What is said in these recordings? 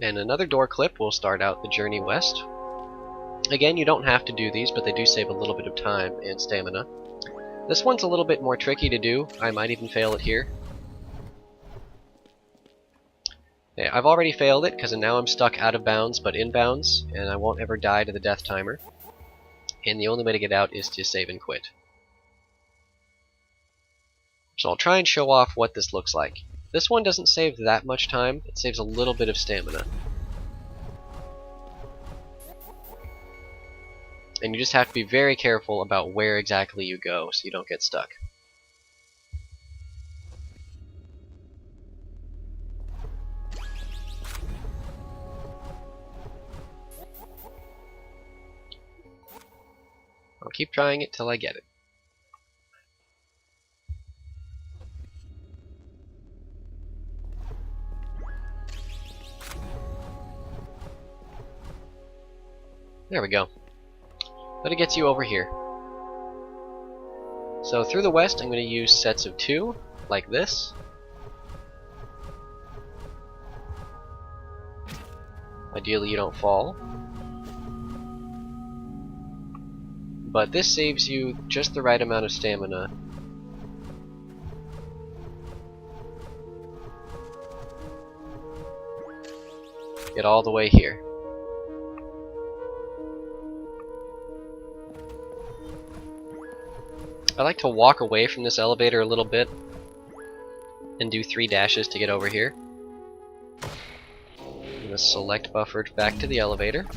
And another door clip will start out the journey west. Again, you don't have to do these, but they do save a little bit of time and stamina. This one's a little bit more tricky to do. I might even fail it here. Okay, I've already failed it because now I'm stuck out of bounds but inbounds, and I won't ever die to the death timer. And the only way to get out is to save and quit. So I'll try and show off what this looks like. This one doesn't save that much time, it saves a little bit of stamina. And you just have to be very careful about where exactly you go so you don't get stuck. I'll keep trying it till I get it. There we go. But it gets you over here. So through the west I'm going to use sets of 2, like this. Ideally you don't fall. But this saves you just the right amount of stamina. Get all the way here. I like to walk away from this elevator a little bit and do 3 dashes to get over here. I'm going to select buffered back to the elevator.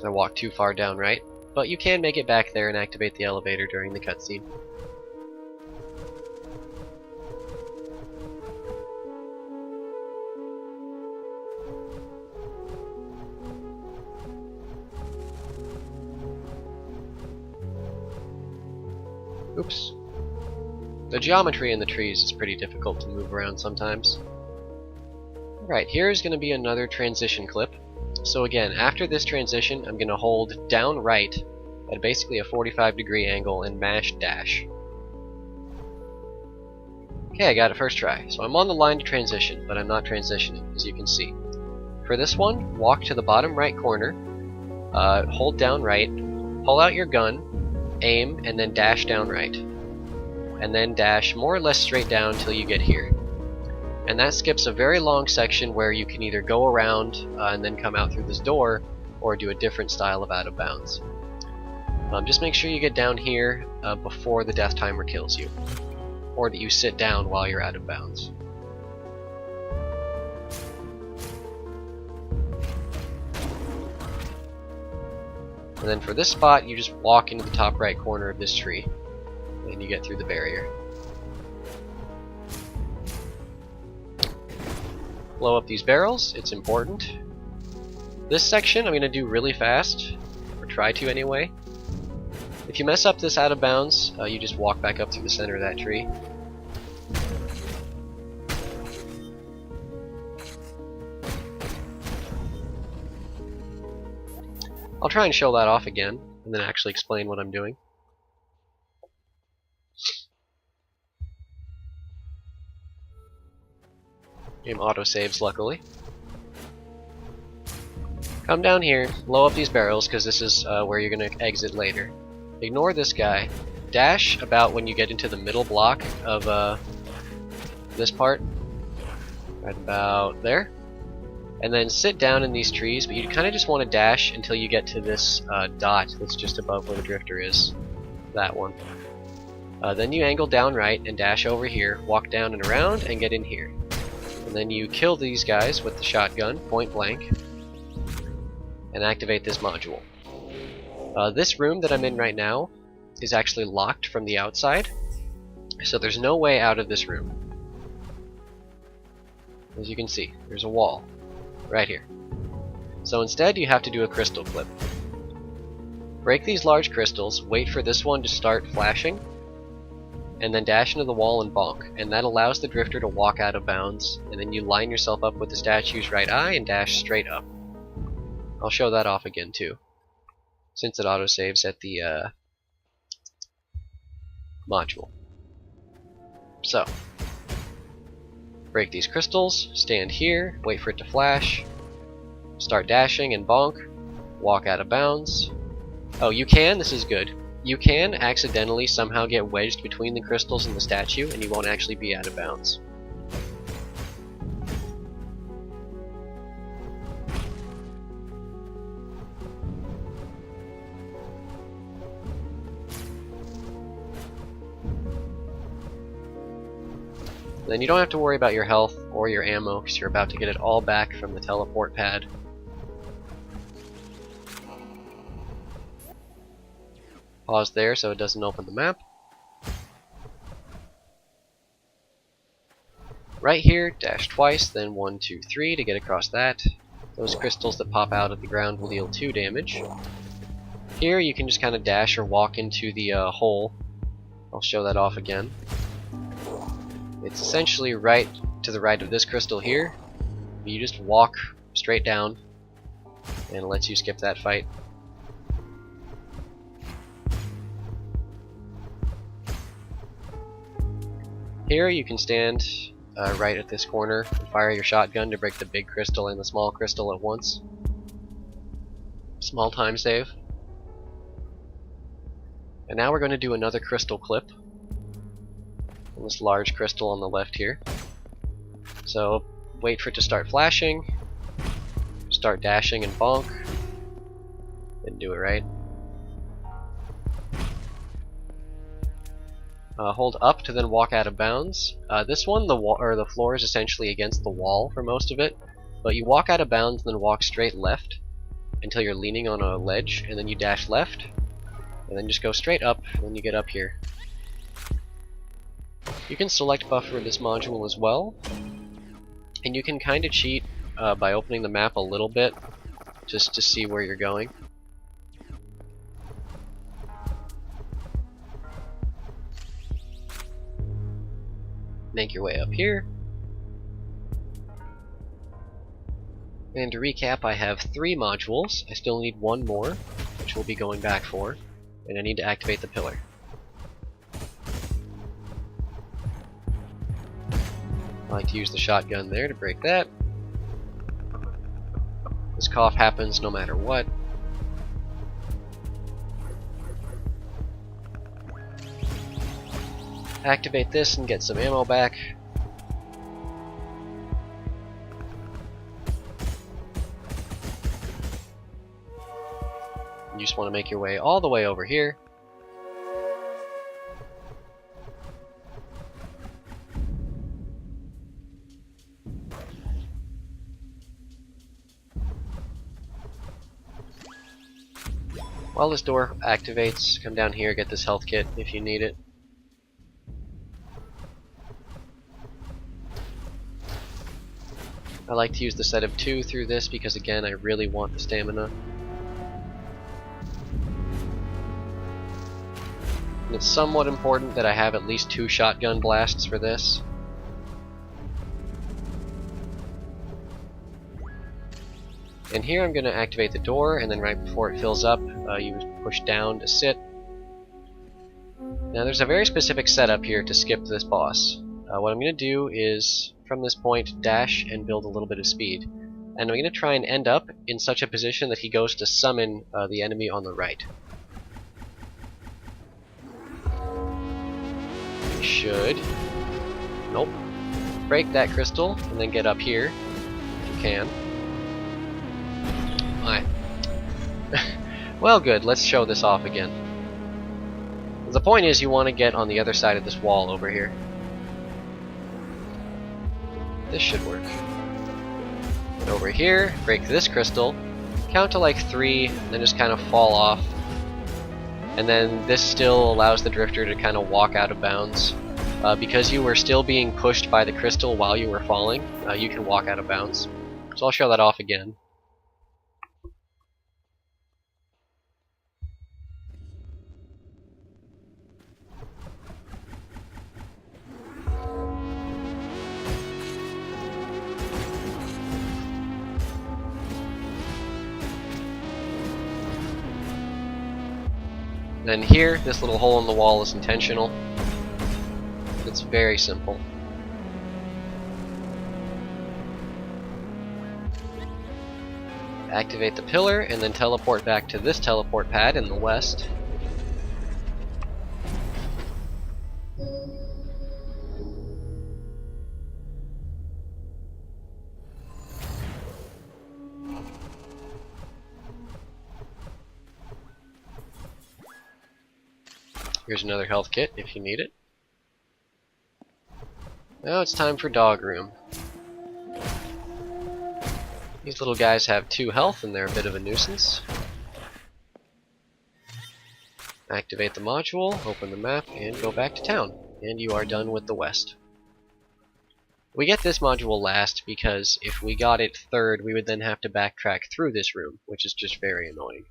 I walked too far down right, but you can make it back there and activate the elevator during the cutscene. Oops. The geometry in the trees is pretty difficult to move around sometimes. Alright, here's going to be another transition clip. So again, after this transition, I'm going to hold down right at basically a 45-degree angle and mash dash. Okay, I got it first try. So I'm on the line to transition, but I'm not transitioning, as you can see. For this one, walk to the bottom right corner, hold down right, pull out your gun, aim, and then dash down right. And then dash more or less straight down until you get here. And that skips a very long section where you can either go around and then come out through this door, or do a different style of out of bounds. Just make sure you get down here before the death timer kills you, or that you sit down while you're out of bounds. And then for this spot, you just walk into the top right corner of this tree, and you get through the barrier. Blow up these barrels, it's important. This section I'm going to do really fast, or try to anyway. If you mess up this out of bounds, you just walk back up through the center of that tree. I'll try and show that off again, and then actually explain what I'm doing. Game autosaves, luckily. Come down here, blow up these barrels, because this is where you're going to exit later. Ignore this guy. Dash about when you get into the middle block of this part. Right about there. And then sit down in these trees, but you kind of just want to dash until you get to this dot that's just above where the drifter is. That one. Then you angle down right and dash over here, walk down and around, and get in here. And then you kill these guys with the shotgun, point blank, and activate this module. This room that I'm in right now is actually locked from the outside, so there's no way out of this room. As you can see, there's a wall right here. So instead you have to do a crystal flip. Break these large crystals, wait for this one to start flashing, and then dash into the wall and bonk, and that allows the drifter to walk out of bounds, and then you line yourself up with the statue's right eye and dash straight up. I'll show that off again too, since it autosaves at the module. So, break these crystals, stand here, wait for it to flash, start dashing and bonk, walk out of bounds. Oh, you can, this is good. You can accidentally somehow get wedged between the crystals and the statue, and you won't actually be out of bounds. Then you don't have to worry about your health or your ammo, because you're about to get it all back from the teleport pad. Pause there so it doesn't open the map. Right here, dash twice, then 1, 2, 3 to get across that. Those crystals that pop out of the ground will deal 2 damage. Here you can just kind of dash or walk into the hole. I'll show that off again. It's essentially right to the right of this crystal here. You just walk straight down and it lets you skip that fight. Here you can stand right at this corner and fire your shotgun to break the big crystal and the small crystal at once. Small time save. And now we're going to do another crystal clip. And this large crystal on the left here. So wait for it to start flashing, start dashing and bonk, then do it right. Hold up to then walk out of bounds. This one, the floor is essentially against the wall for most of it, but you walk out of bounds and then walk straight left until you're leaning on a ledge, and then you dash left, and then just go straight up when you get up here. You can select buffer this module as well, and you can kind of cheat by opening the map a little bit just to see where you're going. Make your way up here. And to recap, I have 3 modules. I still need 1 more, which we'll be going back for, and I need to activate the pillar. I like to use the shotgun there to break that. This cough happens no matter what. Activate this and get some ammo back. You just want to make your way all the way over here. While this door activates, come down here, get this health kit if you need it. I like to use the set of 2 through this because, again, I really want the stamina. And it's somewhat important that I have at least 2 shotgun blasts for this. And here I'm going to activate the door, and then right before it fills up, you push down to sit. Now there's a very specific setup here to skip this boss. What I'm going to do is, from this point, dash and build a little bit of speed. And I'm going to try and end up in such a position that he goes to summon the enemy on the right. You should... Nope. Break that crystal, and then get up here, if you can. Alright. Well, good. Let's show this off again. The point is you want to get on the other side of this wall over here. This should work. And over here, break this crystal, count to like 3, then just kind of fall off. And then this still allows the drifter to kind of walk out of bounds. Because you were still being pushed by the crystal while you were falling, you can walk out of bounds. So I'll show that off again. Then here, this little hole in the wall is intentional. The It's very simple. Activate the pillar and then teleport back to this teleport pad in the west. Here's another health kit if you need it. Now it's time for dog room. These little guys have 2 health and they're a bit of a nuisance. Activate the module, open the map, and go back to town. And you are done with the west. We get this module last because if we got it third, we would then have to backtrack through this room, which is just very annoying.